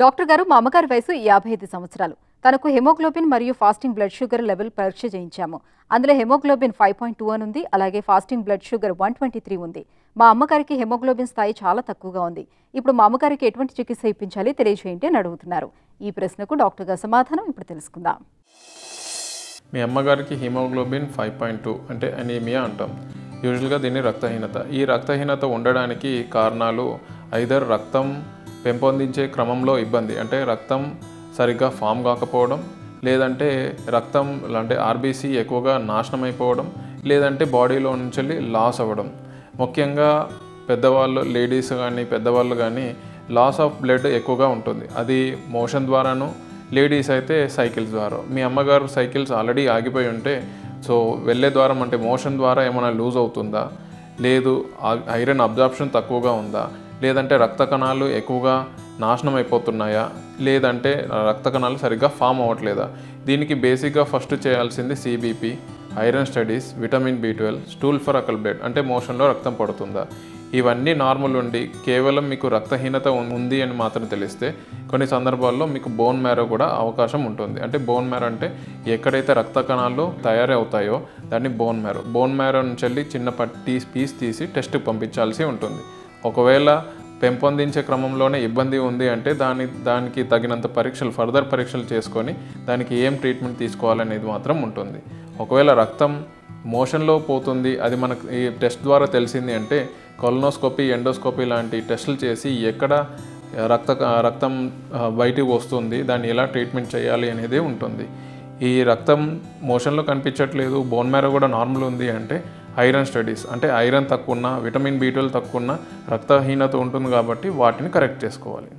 Doctor గారు మా అమ్మగారి వయసు 55 సంవత్సరాలు. తనకు హెమోగ్లోబిన్ మరియు ఫాస్టింగ్ బ్లడ్ షుగర్ లెవెల్ పరీక్ష చేయించాము. అందులో హెమోగ్లోబిన్ 5.2 అని ఉంది. అలాగే ఫాస్టింగ్ బ్లడ్ షుగర్ 123 ఉంది. మా అమ్మగారికి హెమోగ్లోబిన్ స్థాయి చాలా తక్కువగా ఉంది. ఇప్పుడు మా అమ్మగారికి ఎటువంటి చికిత్స ఇప్పించాలి తెలియజేయండి అని అడుగుతున్నారు. ఈ ప్రశ్నకు డాక్టర్ గారి సమాధానం ఇప్పుడు తెలుసుకుందాం. మీ అమ్మగారికి హిమోగ్లోబిన్ 5.2 అంటే అనీమియా అంటాం. యూజువల్గా దీన్ని రక్తహీనత. ఈ రక్తహీనత ఉండడానికి కారణాలు ఐదర్ రక్తం పెంపొందించే క్రమంలో ఇబ్బంది, అంటే రక్తం సరిగ్గా ఫామ్ కాకపోవడం, లేదంటే రక్తం అంటే ఆర్బీసీ ఎక్కువగా నాశనం అయిపోవడం, లేదంటే బాడీలో నుంచి లాస్ అవ్వడం. ముఖ్యంగా పెద్దవాళ్ళు, లేడీస్ కానీ పెద్దవాళ్ళు కానీ లాస్ ఆఫ్ బ్లడ్ ఎక్కువగా ఉంటుంది. అది మోషన్ ద్వారాను, లేడీస్ అయితే సైకిల్స్ ద్వారా. మీ అమ్మగారు సైకిల్స్ ఆల్రెడీ ఆగిపోయి ఉంటే సో వెళ్ళే ద్వారం అంటే మోషన్ ద్వారా ఏమైనా లూజ్ అవుతుందా, లేదు ఐరన్ అబ్జార్ప్షన్ తక్కువగా ఉందా, లేదంటే రక్త కణాలు ఎక్కువగా నాశనం అయిపోతున్నాయా, లేదంటే రక్త కణాలు సరిగ్గా ఫామ్ అవ్వట్లేదా. దీనికి బేసిక్గా ఫస్ట్ చేయాల్సింది CBP, iron studies, vitamin B12, stool for Akal blood అంటే మోషన్లో రక్తం పడుతుందా. ఇవన్నీ నార్మల్ ఉండి కేవలం మీకు రక్తహీనత ఉంది అని మాత్రం తెలిస్తే కొన్ని సందర్భాల్లో మీకు బోన్ మ్యారో కూడా అవకాశం ఉంటుంది. అంటే బోన్ మ్యారో అంటే ఎక్కడైతే రక్త కణాలు తయారవుతాయో దాన్ని బోన్ మ్యారో నుంచి వెళ్ళి చిన్న పీస్ తీసి టెస్ట్కి పంపించాల్సి ఉంటుంది. ఒకవేళ పెంపొందించే క్రమంలోనే ఇబ్బంది ఉంది అంటే దానికి తగినంత ఫర్దర్ పరీక్షలు చేసుకొని దానికి ఏం ట్రీట్మెంట్ తీసుకోవాలనేది మాత్రం ఉంటుంది. ఒకవేళ రక్తం మోషన్లో పోతుంది, అది మనకు ఈ టెస్ట్ ద్వారా తెలిసింది అంటే కొలనోస్కోపీ, ఎండోస్కోపీ లాంటి టెస్టులు చేసి ఎక్కడ రక్తం బయటికి వస్తుంది, దాన్ని ఎలా ట్రీట్మెంట్ చేయాలి అనేది ఉంటుంది. ఈ రక్తం మోషన్లో కనిపించట్లేదు, బోన్ మ్యారో కూడా నార్మల్ ఉంది అంటే ఐరన్ స్టడీస్, అంటే ఐరన్ తక్కువ ఉన్న, విటమిన్ B12 తక్కువ ఉన్న రక్తహీనత ఉంటుంది కాబట్టి వాటిని కరెక్ట్ చేసుకోవాలి.